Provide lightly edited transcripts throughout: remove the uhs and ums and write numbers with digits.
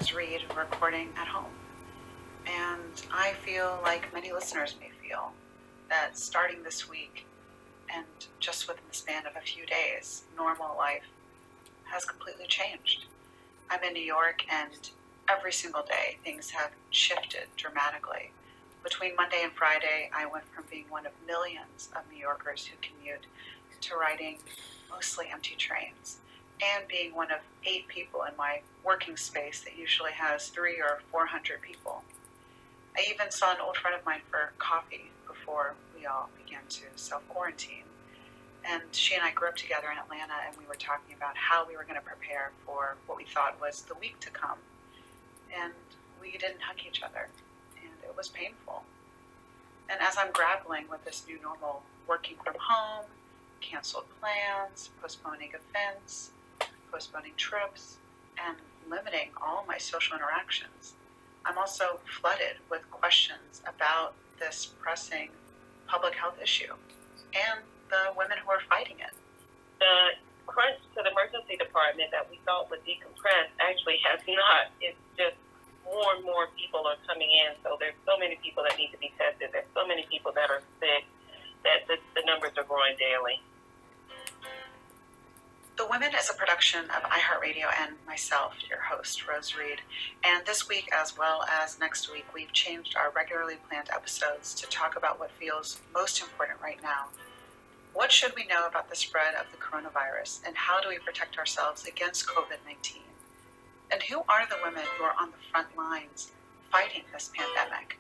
Rose Reed, recording at home. And I feel like many listeners may feel that starting this week and just within the span of a few days, normal life has completely changed. I'm in New York, and every single day things have shifted dramatically. Between Monday and Friday, I went from being one of millions of New Yorkers who commute to riding mostly empty trains and being one of 8 people in my working space that usually has 300 or 400 people. I even saw an old friend of mine for coffee before we all began to self-quarantine. And she and I grew up together in Atlanta, and we were talking about how we were going to prepare for what we thought was the week to come. And we didn't hug each other, and it was painful. And as I'm grappling with this new normal, working from home, canceled plans, postponing events, postponing trips, and limiting all my social interactions, I'm also flooded with questions about this pressing public health issue and the women who are fighting it. The crunch to the emergency department that we thought would decompress actually has not. It's just more and more people are coming in, so there's so many people that need to be tested. There's so many people that are sick that the numbers are growing daily. The Women is a production of iHeartRadio and myself, your host, Rose Reed. And this week, as well as next week, we've changed our regularly planned episodes to talk about what feels most important right now. What should we know about the spread of the coronavirus, and how do we protect ourselves against COVID-19? And who are the women who are on the front lines fighting this pandemic?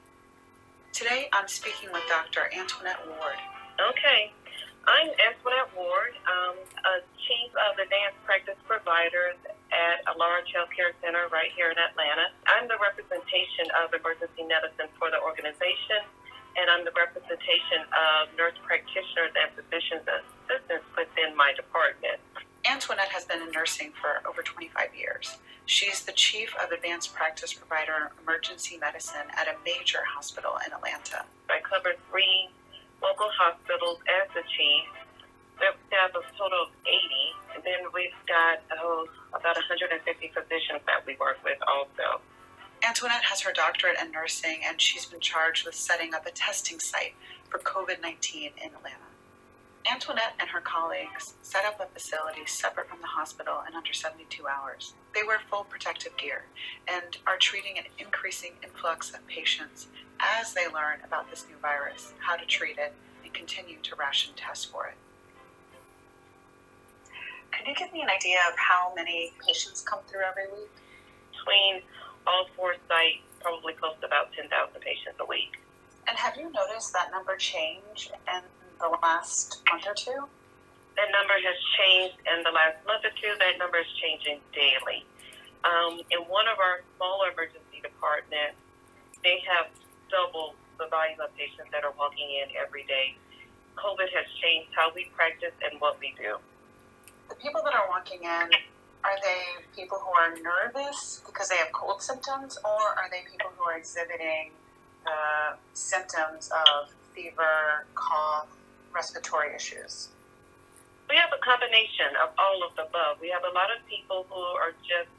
Today, I'm speaking with Dr. Antoinette Ward. Okay. I'm Antoinette Ward, a chief of advanced practice providers at a large healthcare center right here in Atlanta. I'm the representation of emergency medicine for the organization, and I'm the representation of nurse practitioners and physicians assistants within my department. Antoinette has been in nursing for over 25 years. She's the chief of advanced practice provider emergency medicine at a major hospital in Atlanta. I cover 3 local hospitals as the chief. We have a total of 80, and then we've got about 150 physicians that we work with also. Antoinette has her doctorate in nursing, and she's been charged with setting up a testing site for COVID-19 in Atlanta. Antoinette and her colleagues set up a facility separate from the hospital in under 72 hours. They wear full protective gear and are treating an increasing influx of patients as they learn about this new virus, how to treat it, and continue to ration tests for it. Can you give me an idea of how many patients come through every week? Between all 4 sites, probably close to about 10,000 patients a week. And have you noticed that number change in the last month or two? That number has changed in the last month or two. That number is changing daily. In one of our smaller emergency departments, they have double the volume of patients that are walking in every day. COVID has changed how we practice and what we do. The people that are walking in, are they people who are nervous because they have cold symptoms, or are they people who are exhibiting symptoms of fever, cough, respiratory issues? We have a combination of all of the above. We have a lot of people who are just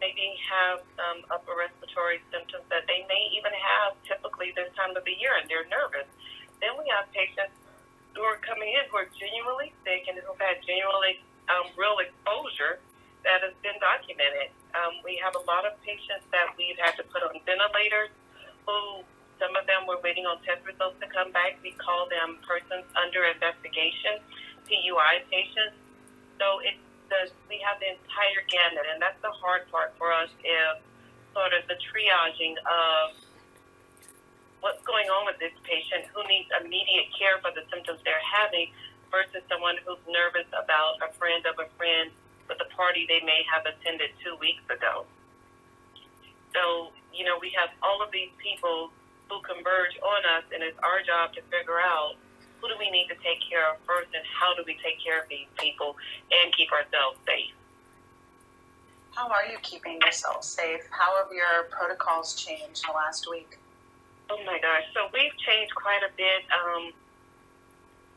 maybe have some upper respiratory symptoms that they may even have typically this time of the year, and they're nervous. Then we have patients who are coming in who are genuinely sick and who've had genuinely real exposure that has been documented. We have a lot of patients that we've had to put on ventilators, who some of them were waiting on test results to come back. We call them persons under investigation, PUI patients. So we have the entire gamut, and that's the hard part for us, is sort of the triaging of what's going on with this patient, who needs immediate care for the symptoms they're having, versus someone who's nervous about a friend of a friend with a party they may have attended 2 weeks ago. So, we have all of these people who converge on us, and it's our job to figure out who do we need to take care of first, and how do we take care of these people and keep ourselves safe. How are you keeping yourself safe? How have your protocols changed in the last week? Oh my gosh, so we've changed quite a bit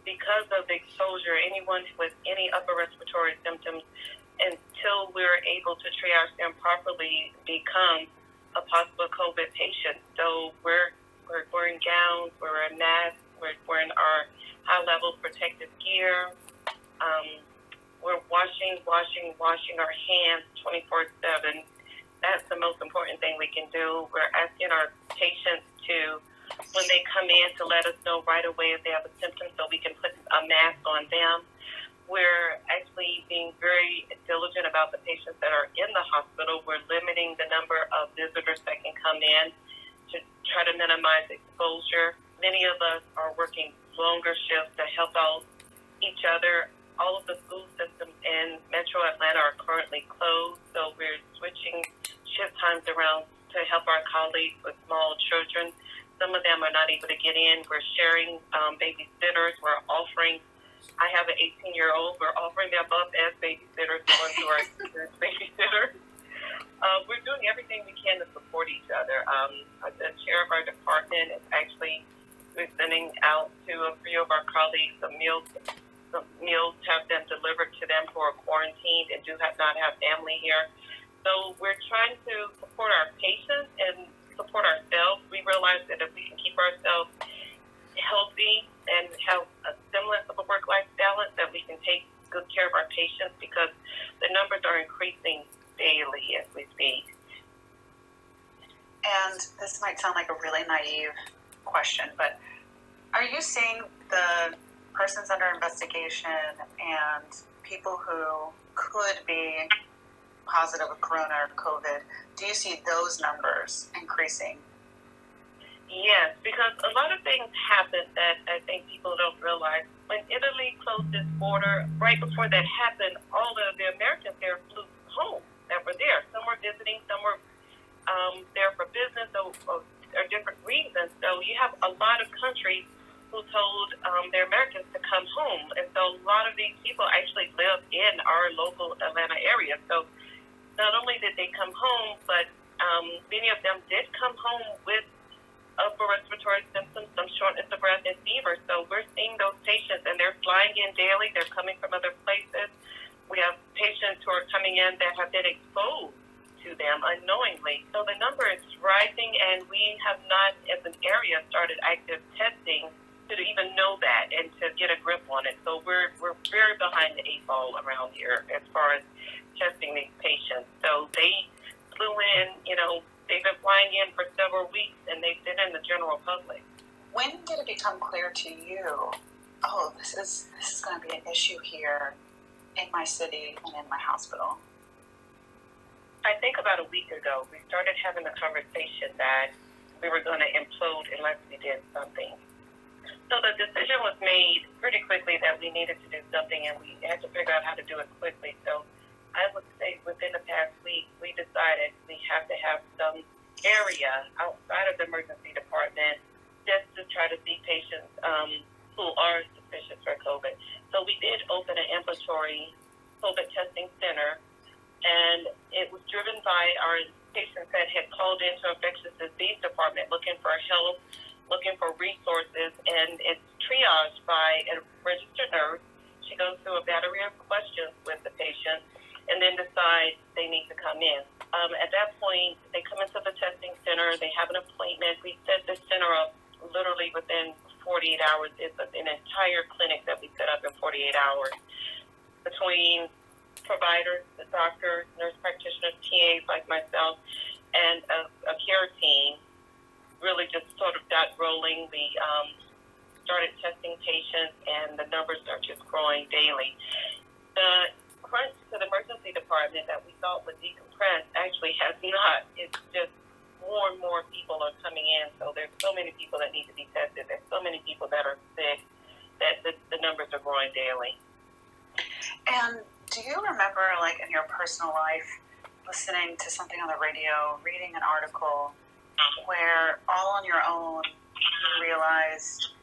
because of the exposure. Anyone with any upper respiratory symptoms, until we're able to triage them properly, become a possible COVID patient. So we're wearing gowns, we're wearing masks, we're wearing our high-level protective gear. We're washing our hands 24/7. That's the most important thing we can do. We're asking our patients to, when they come in, to let us know right away if they have a symptom so we can put a mask on them. We're actually being very diligent about the patients that are in the hospital. We're limiting the number of visitors that can come in to try to minimize exposure. Many of us are working longer shifts to help out each other. All of the school systems in Metro Atlanta are currently closed, so we're switching shift times around to help our colleagues with small children. Some of them are not able to get in. We're sharing babysitters. We're offering, I have an 18-year-old, we're offering them up as babysitters, the ones who are babysitters. We're doing everything we can to support each other. The chair of our department is actually, we're sending out to a few of our colleagues some meals have been delivered to them who are quarantined and not have family here. So we're trying to support our patients and support ourselves. We realize that if we can keep ourselves healthy and have a semblance of a work-life balance, that we can take good care of our patients, because the numbers are increasing daily as we speak. And this might sound like a really naive question, but are you seeing the persons under investigation and people who could be positive with corona or COVID, do you see those numbers increasing? Yes, because a lot of things happen that I think people don't realize. When Italy closed its border, right before that happened, all of the Americans there flew home that were there. Some were visiting, some were there for business or different reasons. So you have a lot of countries who told their Americans to come home. And so a lot of these people actually live in our local Atlanta area. So not only did they come home, but many of them did come home with upper respiratory symptoms, some shortness of breath and fever. So we're seeing those patients, and they're flying in daily. They're coming from other places. We have patients who are coming in that have been exposed to them unknowingly. So the number is rising, and we have not, as an area, started active testing to even know that and to get a grip on it. So we're very behind the 8 ball around here as far as testing these patients. So they flew in, they've been flying in for several weeks, and they've been in the general public. When did it become clear to you, oh, this is going to be an issue here in my city and in my hospital? I think about a week ago, we started having the conversation that we were going to implode unless we did something. So the decision was made pretty quickly that we needed to do something, and we had to figure out how to do it quickly. So I would say within the past week, we decided we have to have some area outside of the emergency department just to try to see patients who are suspicious for COVID. So we did open an ambulatory COVID testing center, and it was driven by our patients that had called into infectious disease department looking for help, looking for resources, and it's triaged by a registered nurse. She goes through a battery of questions with the patient and then decides they need to come in. At that point, they come into the testing center, they have an appointment. We set this center up literally within 48 hours. It's an entire clinic that we set up in 48 hours between providers, the doctors, nurse practitioners, TAs like myself, and a care team. Really just sort of got rolling. We started testing patients, and the numbers are just growing daily. The crunch to the emergency department that we thought would decompress actually has not. It's just more and more people are coming in, so there's so many people that need to be tested. There's so many people that are sick that the numbers are growing daily. And do you remember, like, in your personal life, listening to something on the radio, reading an article where all on your own you realized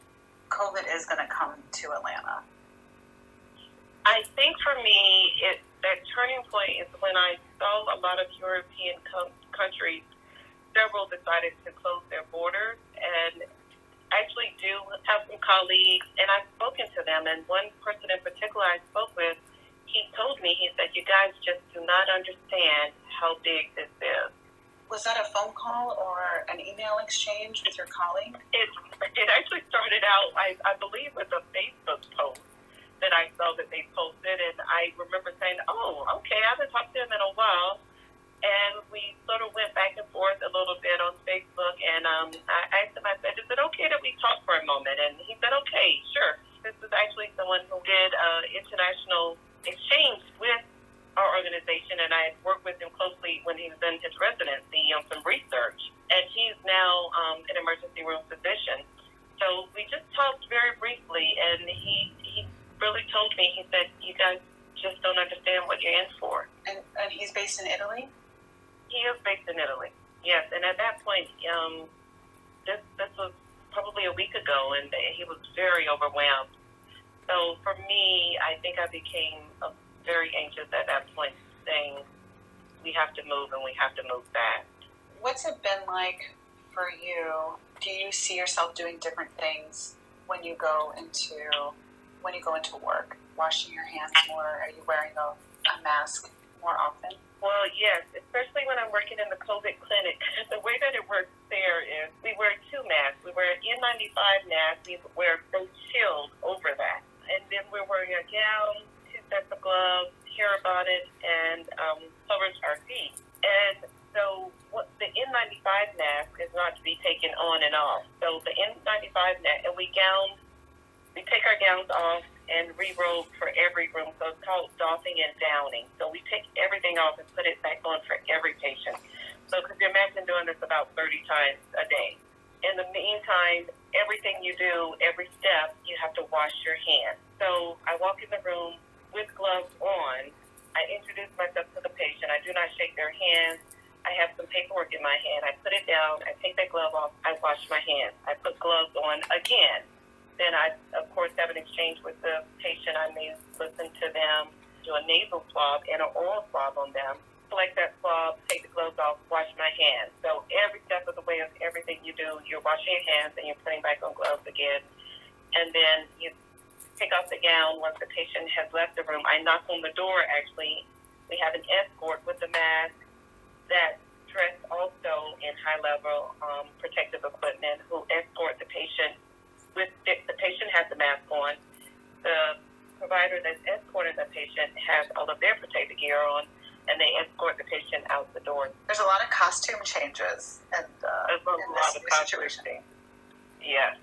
COVID is going to come to Atlanta? I think for me, that turning point is when I saw a lot of European countries, several decided to close their borders, and actually do have some colleagues, and I've spoken to them, and one person in particular I spoke with, he told me, he said, you guys just do not understand how big this is. Was that a phone call or an email exchange with your colleague? It actually started out, I believe, with a Facebook post that I saw that they posted, and I remember saying, "Oh, okay, I haven't talked to him in a while." And we sort of went back and forth a little bit on Facebook, and I asked him, I said, "Is it okay that we talk for a moment?" And he said, "Okay, sure." This is actually someone who did international exchange with our organization, and I had worked with him closely when he was in his residency on some research. And he's now an emergency room physician. So we just talked very briefly, and he really told me, he said, "You guys just don't understand what you're in for." And he's based in Italy? He is based in Italy, yes. And at that point, this was probably a week ago, and he was very overwhelmed. So for me, I think I became very anxious at that point, saying, we have to move, and we have to move fast. What's it been like for you? Do you see yourself doing different things when you go into work? Washing your hands more? Are you wearing a mask more often? Well, yes, especially when I'm working in the COVID clinic. The way that it works there is we wear two masks. We wear an N95 mask. We wear face shield over that. And then we're wearing a gown, two sets of gloves, hair bonnet, and covers our feet. And so the N95 mask is not to be taken on and off. So the N95 mask, and we take our gowns off and re-robe for every room. So it's called doffing and downing. So we take everything off and put it back on for every patient. So could you imagine doing this about 30 times a day? In the meantime, everything you do, every step, you have to wash your hands. So I walk in the room with gloves on. I introduce myself to the patient. I do not shake their hands. I have some paperwork in my hand. I put it down. I take that glove off. I wash my hands. I put gloves on again. Then I, of course, have an exchange with the patient. I may listen to them, do a nasal swab and an oral swab on them. Select that swab, take the gloves off, wash my hands. So every step of the way of everything you do, you're washing your hands and you're putting back on gloves again. And then you take off the gown once the patient has left the room. I knock on the door, actually. We have an escort with the mask that's dressed also in high-level protective equipment who escort the patient. The patient has the mask on. The provider that's escorting the patient has all of their protective gear on, and they escort the patient out the door. There's a lot of costume changes in this situation. Yes.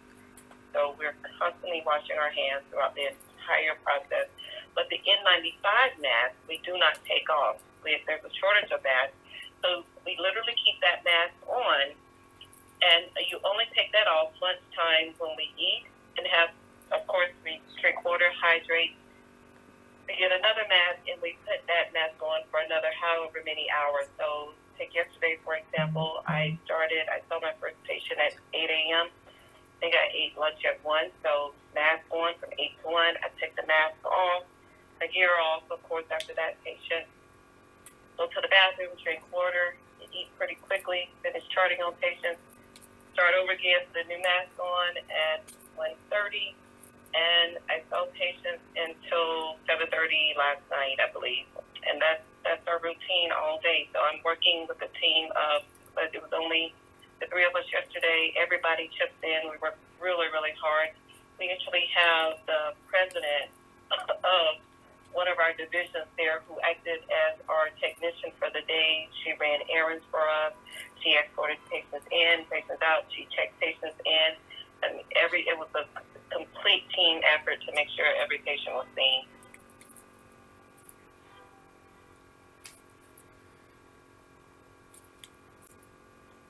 So we're constantly washing our hands throughout the entire process. But the N95 mask, we do not take off. There's a shortage of that. So we literally keep that mask on, and you only take that off lunchtime when we eat and have, of course, we drink water, hydrate. We get another mask, and we put that mask on for another however many hours. So take yesterday, for example, I saw my first patient at 8 a.m. I think I ate lunch at 1, so mask on from 8 to 1. I took the mask off, the gear off, of course, after that patient. Go to the bathroom, drink water, eat pretty quickly, finish charting on patients, start over again, put the new mask on at 1:30, and I saw patients until 7:30 last night, I believe. And that's our routine all day. So I'm working with a team of, but it was only the three of us yesterday. Everybody chips in. We work really, really hard. We actually have the president of one of our divisions there who acted as our technician for the day. She ran errands for us. She escorted patients in, patients out. She checked patients in. And it was a complete team effort to make sure every patient was seen.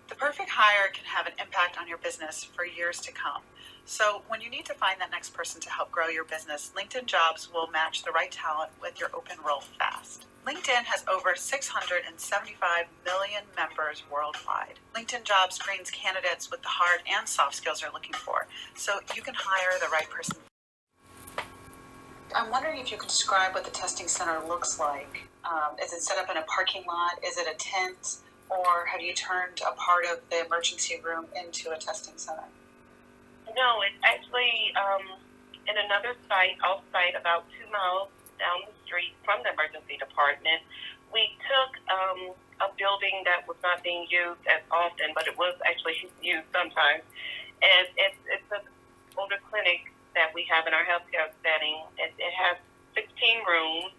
The perfect hire can have an impact on your business for years to come. So when you need to find that next person to help grow your business, LinkedIn Jobs will match the right talent with your open role fast. LinkedIn has over 675 million members worldwide. LinkedIn Jobs screens candidates with the hard and soft skills you're looking for, so you can hire the right person. I'm wondering if you could describe what the testing center looks like. Is it set up in a parking lot? Is it a tent? Or have you turned a part of the emergency room into a testing center? No, it's actually in another site, off-site, about 2 miles down the street from the emergency department. We took a building that was not being used as often, but it was actually used sometimes. And it's an older clinic that we have in our healthcare setting. It has 16 rooms,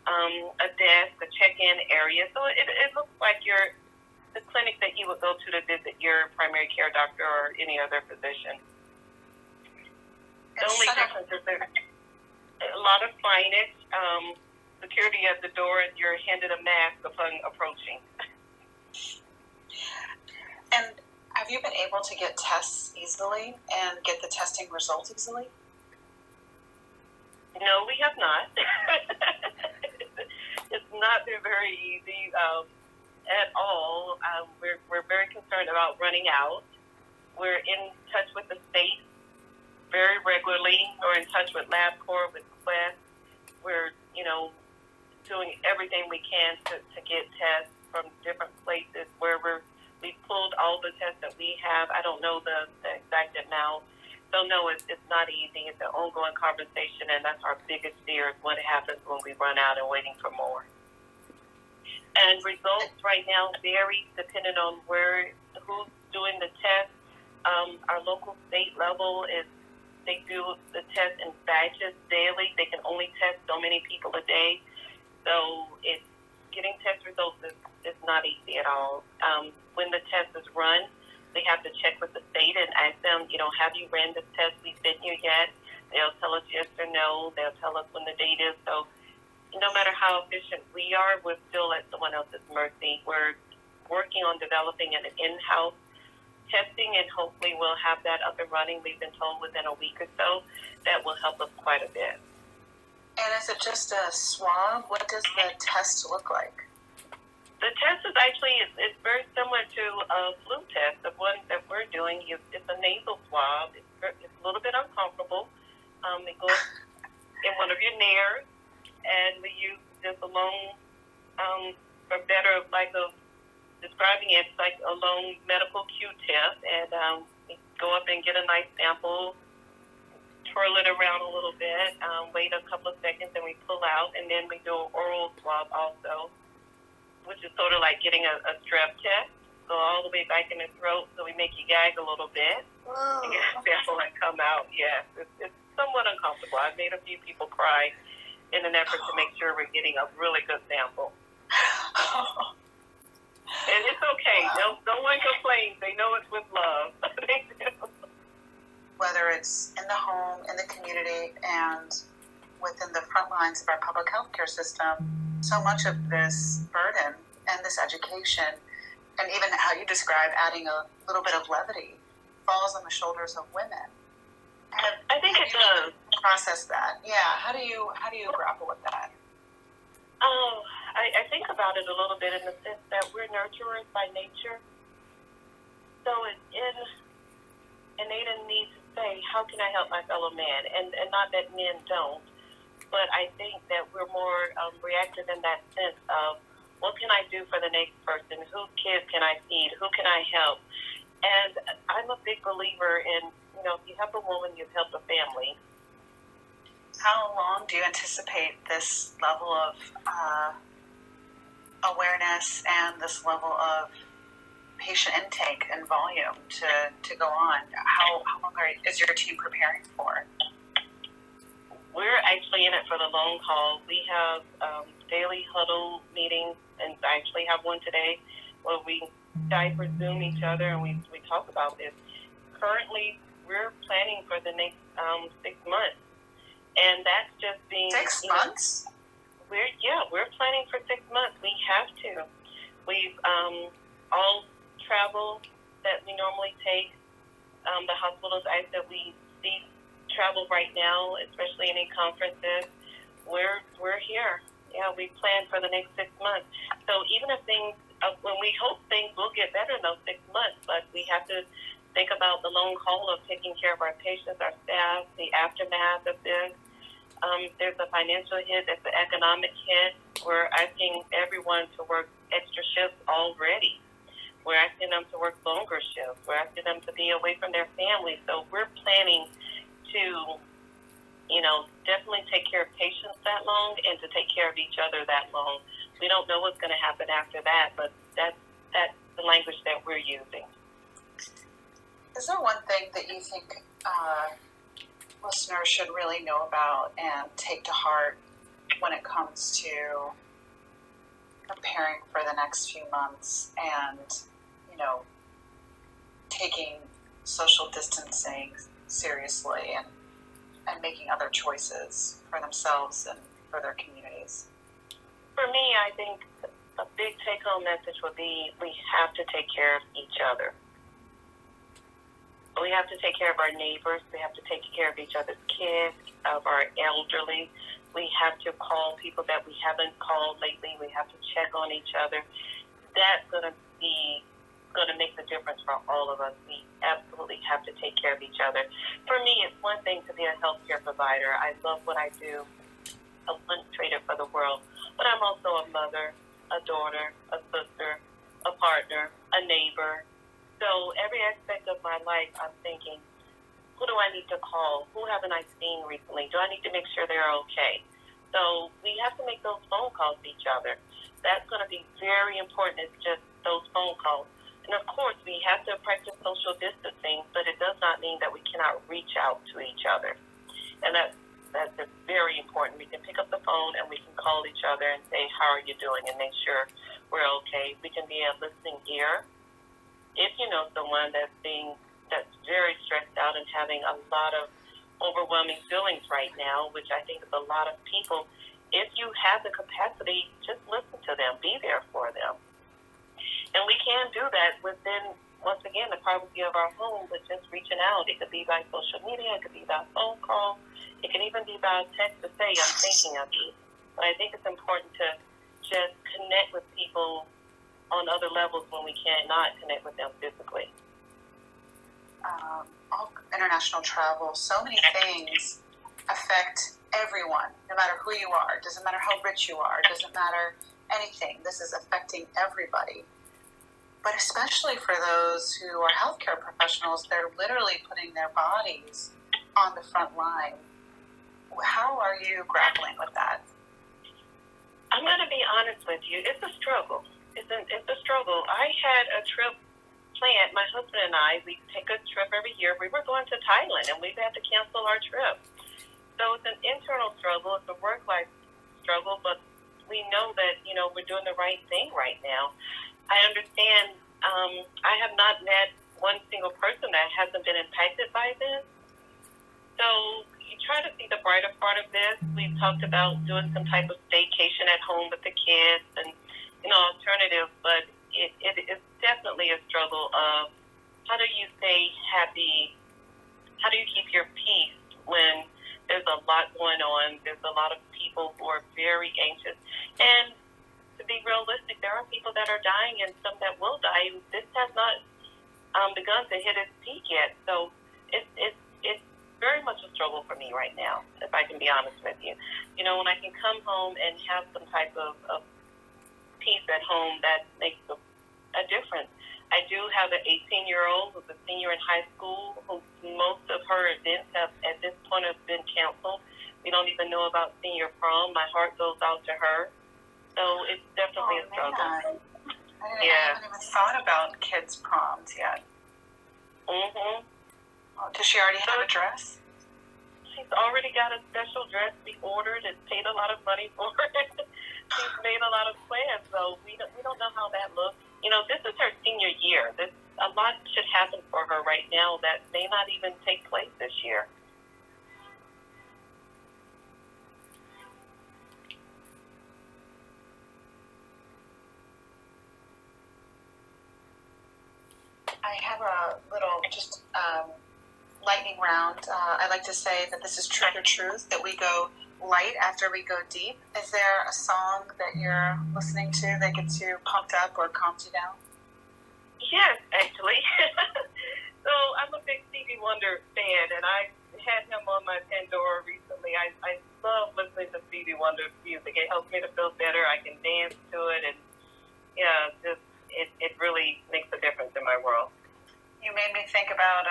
a desk, a check-in area. So it looks like the clinic that you would go to visit your primary care doctor or any other physician. The only difference is there's a lot of signage, security at the door, and you're handed a mask upon approaching. And have you been able to get tests easily and get the testing results easily? No, we have not. It's not been very easy at all. We're very concerned about running out. We're in touch with the state very regularly. We're in touch with LabCorp, with Quest. We're, doing everything we can to get tests from different places where we pulled all the tests that we have. I don't know the exact amount. So no, it's not easy. It's an ongoing conversation, and that's our biggest fear is what happens when we run out and waiting for more. And results right now vary depending on who's doing the test. Our local state level they do the test in batches daily. They can only test so many people a day. So getting test results is not easy at all. When the test is run, they have to check with the state and ask them, have you ran this test we sent you yet? They'll tell us yes or no. They'll tell us when the date is. So no matter how efficient we are, we're still at someone else's mercy. We're working on developing an in-house testing, and hopefully we'll have that up and running. We've been told within a week or so. That will help us quite a bit. And is it just a swab? What does the test look like? The test is actually it's very similar to a flu test. The one that we're doing it's a nasal swab. It's a little bit uncomfortable. It goes in one of your nares, and we use just a long, for better like of describing it, it's like a long medical Q-tip, and we go up and get a nice sample, twirl it around a little bit, wait a couple of seconds, and we pull out, and then we do an oral swab also, which is sort of like getting a strep test. Go all the way back in the throat, so we make you gag a little bit, and get a sample and come out. Yes, it's somewhat uncomfortable. I've made a few people cry in an effort to make sure we're getting a really good sample. And it's okay. No one complains. They know it's with love. They do. Whether it's in the home, in the community, and within the front lines of our public healthcare system, so much of this burden and this education, and even how you describe adding a little bit of levity, falls on the shoulders of women. I think it does. Process that. Yeah. How do you grapple with that? I think about it a little bit in the sense that we're nurturers by nature. So it's innate in me to say, how can I help my fellow man? And not that men don't, but I think that we're more reactive in that sense of, what can I do for the next person? Whose kids can I feed? Who can I help? And I'm a big believer in, if you help a woman, you've helped a family. How long do you anticipate this level of awareness and this level of patient intake and volume to go on? How long is your team preparing for? We're actually in it for the long haul. We have daily huddle meetings, and I actually have one today where we Skype or Zoom each other and we talk about this. Currently, we're planning for the next 6 months. And that's just being 6 months. We're planning for 6 months. We have to. We've all travel that we normally take. The hospitals ask that we cease travel right now, especially any conferences. We're here. Yeah, we plan for the next 6 months. So even if things, when we hope things will get better in those 6 months, but we have to think about the long haul of taking care of our patients, our staff, the aftermath of this. There's a financial hit, there's an economic hit. We're asking everyone to work extra shifts already. We're asking them to work longer shifts. We're asking them to be away from their families. So we're planning to, definitely take care of patients that long and to take care of each other that long. We don't know what's going to happen after that, but that's the language that we're using. Is there one thing that you think listeners should really know about and take to heart when it comes to preparing for the next few months and, taking social distancing seriously and making other choices for themselves and for their communities? For me, I think a big take-home message would be we have to take care of each other. We have to take care of our neighbors. We have to take care of each other's kids, of our elderly. We have to call people that we haven't called lately. We have to check on each other. That's going to make the difference for all of us. We absolutely have to take care of each other. For me, it's one thing to be a healthcare provider. I love what I do. I wouldn't trade it for the world. But I'm also a mother, a daughter, a sister, a partner, a neighbor. So every aspect of my life, I'm thinking, who do I need to call? Who haven't I seen recently? Do I need to make sure they're okay? So we have to make those phone calls to each other. That's going to be very important. It's just those phone calls. And of course, we have to practice social distancing, but it does not mean that we cannot reach out to each other. And that's very important. We can pick up the phone and we can call each other and say, how are you doing? And make sure we're okay. We can be a listening ear. If you know someone that's very stressed out and having a lot of overwhelming feelings right now, which I think is a lot of people, if you have the capacity, just listen to them, be there for them. And we can do that within, once again, the privacy of our home, but just reaching out. It could be by social media, it could be by phone call, it can even be by text to say, I'm thinking of you. But I think it's important to just connect with people on other levels when we cannot connect with them physically. All international travel, so many things affect everyone, no matter who you are. Doesn't matter how rich you are. Doesn't matter anything. This is affecting everybody. But especially for those who are healthcare professionals, they're literally putting their bodies on the front line. How are you grappling with that? I'm going to be honest with you. It's a struggle. It's a struggle. I had a trip planned. My husband and I, we take a trip every year. We were going to Thailand, and we've had to cancel our trip. So it's an internal struggle. It's a work-life struggle, but we know that, we're doing the right thing right now. I understand. I have not met one single person that hasn't been impacted by this. So you try to see the brighter part of this. We've talked about doing some type of staycation at home with the kids and, alternatives, but it is definitely a struggle of how do you stay happy? How do you keep your peace when there's a lot going on? There's a lot of people who are very anxious. And to be realistic, there are people that are dying and some that will die. This has not begun to hit its peak yet. So it's very much a struggle for me right now, if I can be honest with you. When I can come home and have some type of peace at home, that makes a difference. I do have an 18-year-old who's a senior in high school, who most of her events have, at this point, have been canceled. We don't even know about senior prom. My heart goes out to her. So it's definitely a struggle. I haven't even thought about kids' proms yet. Mm-hmm. Does she already have a dress? She's already got a special dress we ordered and paid a lot of money for it. She's made a lot of plans, so we don't know how that looks. This is her senior year. A lot should happen for her right now that may not even take place this year. I have a little lightning round. I like to say that this is Truth or Truth, that we go light after we go deep. Is there a song that you're listening to that gets you pumped up or calms you down? Yes, actually. So I'm a big Stevie Wonder fan, and I had him on my Pandora recently. I love listening to Stevie Wonder's music. It helps me to feel better. I can dance to it, and it really makes a difference in my world. You made me think about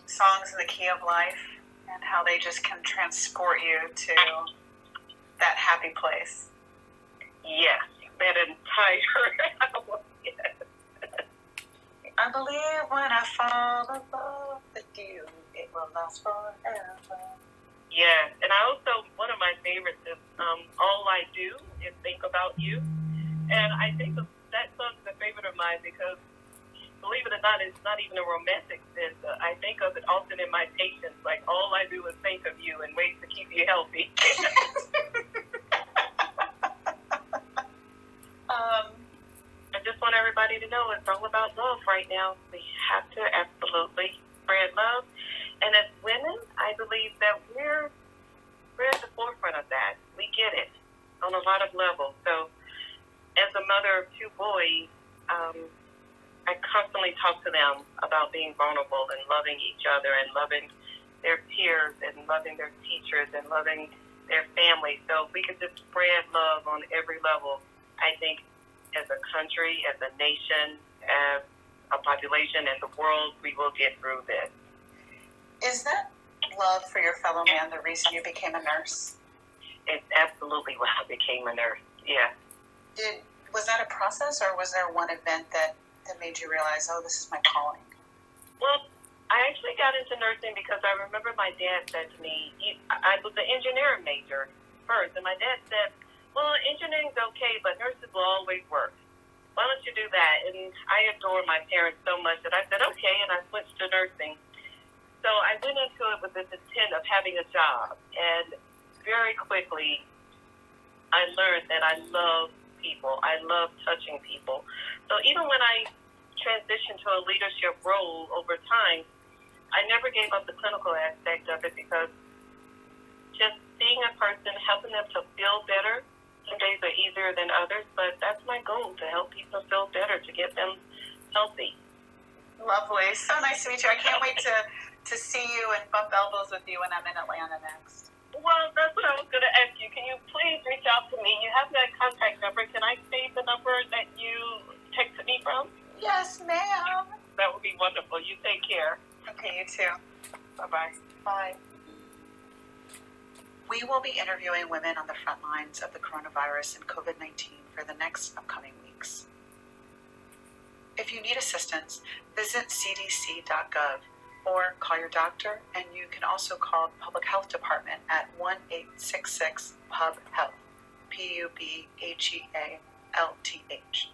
songs in the key of life and how they just can transport you to that happy place. Yes, that entire album. Yes. I believe when I fall in love with you, it will last forever. Yes, and I also, one of my favorites is All I Do is Think About You. And I think that song's a favorite of mine because, believe it or not, it's not even a romantic sense. I think of it often in my patients, like all I do is think of you and ways to keep you healthy. I just want everybody to know it's all about love right now. We have to absolutely spread love. And as women, I believe that we're at the forefront of that. We get it on a lot of levels. So as a mother of two boys, I constantly talk to them about being vulnerable and loving each other and loving their peers and loving their teachers and loving their family. So we can just spread love on every level. I think as a country, as a nation, as a population, and the world, we will get through this. Is that love for your fellow man the reason you became a nurse? It's absolutely why I became a nurse, yeah. Was that a process, or was there one event that made you realize, oh, this is my calling? Well, I actually got into nursing because I remember my dad said to me, I was an engineering major first, and my dad said, well, engineering's okay, but nurses will always work. Why don't you do that? And I adore my parents so much that I said, okay, and I switched to nursing. So I went into it with this intent of having a job, and very quickly I learned that I love people. I love touching people. So even when I transitioned to a leadership role over time, I never gave up the clinical aspect of it because just seeing a person, helping them to feel better, some days are easier than others, but that's my goal, to help people feel better, to get them healthy. Lovely. So nice to meet you. I can't wait to see you and bump elbows with you when I'm in Atlanta next. Well, that's what I was going to ask you. Can you please reach out to me? You have that contact number. Can I save the number that you texted me from? Yes, ma'am. That would be wonderful. You take care. Okay, you too. Bye-bye. Bye. We will be interviewing women on the front lines of the coronavirus and COVID-19 for the next upcoming weeks. If you need assistance, visit cdc.gov or call your doctor, and you can also call the Public Health Department at 1-866-PUB-HEALTH, PUBHEALTH.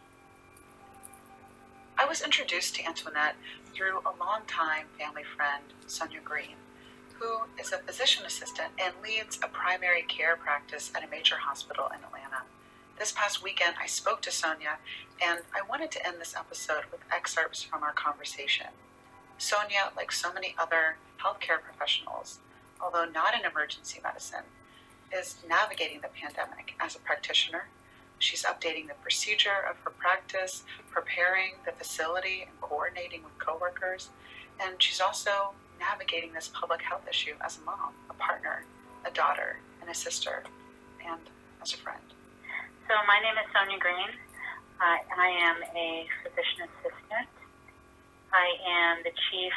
I was introduced to Antoinette through a longtime family friend, Sonia Green, who is a physician assistant and leads a primary care practice at a major hospital in Atlanta. This past weekend, I spoke to Sonia, and I wanted to end this episode with excerpts from our conversation. Sonia, like so many other healthcare professionals, although not in emergency medicine, is navigating the pandemic as a practitioner. She's updating the procedure of her practice, preparing the facility and coordinating with coworkers, and she's also navigating this public health issue as a mom, a partner, a daughter, and a sister, and as a friend. So my name is Sonia Green. I am a physician assistant. I am the chief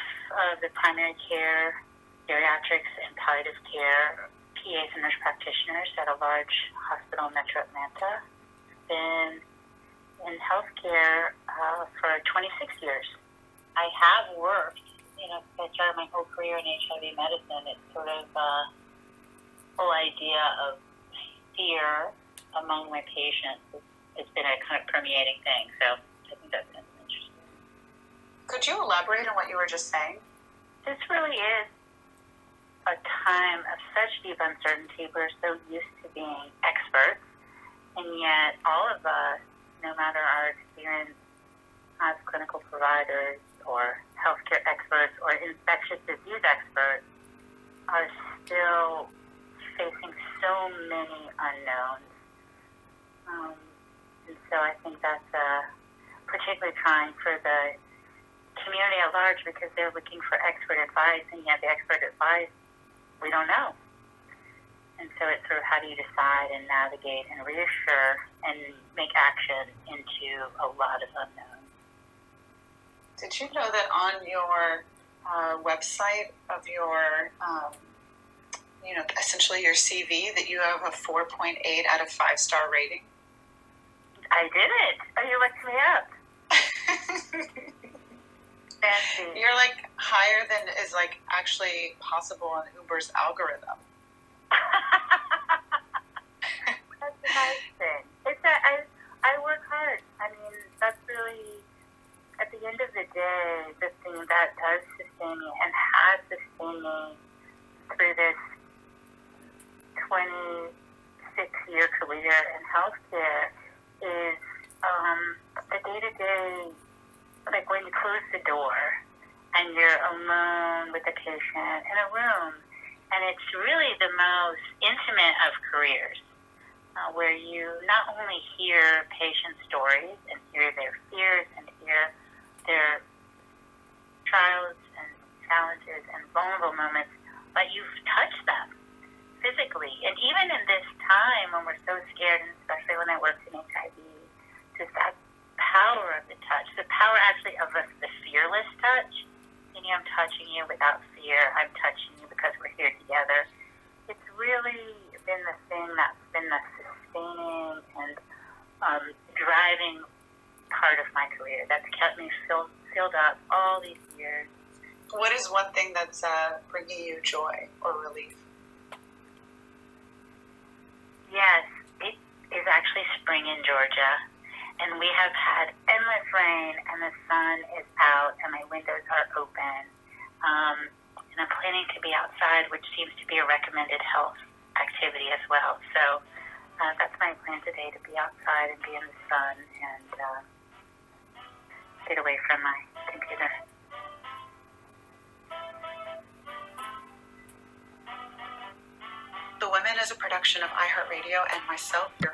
of the primary care, geriatrics, and palliative care PAs and nurse practitioners at a large hospital in Metro Atlanta. I've been in healthcare for 26 years. I have worked, I started my whole career in HIV medicine. It's sort of the whole idea of fear among my patients. It's been a kind of permeating thing, so I think that's interesting. Could you elaborate on what you were just saying? This really is a time of such deep uncertainty. We're so used to being experts, and yet all of us, no matter our experience as clinical providers or healthcare experts or infectious disease experts, are still facing so many unknowns. And so I think that's particularly trying for the community at large because they're looking for expert advice, and yet the expert advice, we don't know. And so it's sort of how do you decide and navigate and reassure and make action into a lot of unknowns. Did you know that on your website of your, essentially your CV, that you have a 4.8 out of 5-star rating? I did it. Oh, you looked me up. Fancy. You're like higher than is like actually possible on Uber's algorithm. That's the nice thing. It's that I work hard. I mean, that's really, at the end of the day, the thing that does sustain me and has sustained me through this 26-year career in healthcare is the day-to-day, like when you close the door and you're alone with the patient in a room, and it's really the most intimate of careers, where you not only hear patient stories and hear their fears and hear their trials and challenges and vulnerable moments, but you've touched them physically. And even in this time when we're so scared, and especially when I worked in HIV, just that power of the touch, the power actually of the fearless touch, meaning I'm touching you without fear, I'm touching you because we're here together. It's really been the thing that's been the sustaining and driving part of my career that's kept me filled up all these years. What is one thing that's bringing you joy or relief? Yes, it is actually spring in Georgia, and we have had endless rain, and the sun is out, and my windows are open. And I'm planning to be outside, which seems to be a recommended health activity as well. So that's my plan today, to be outside and be in the sun and get away from my computer. The Women is a production of iHeartRadio and myself, your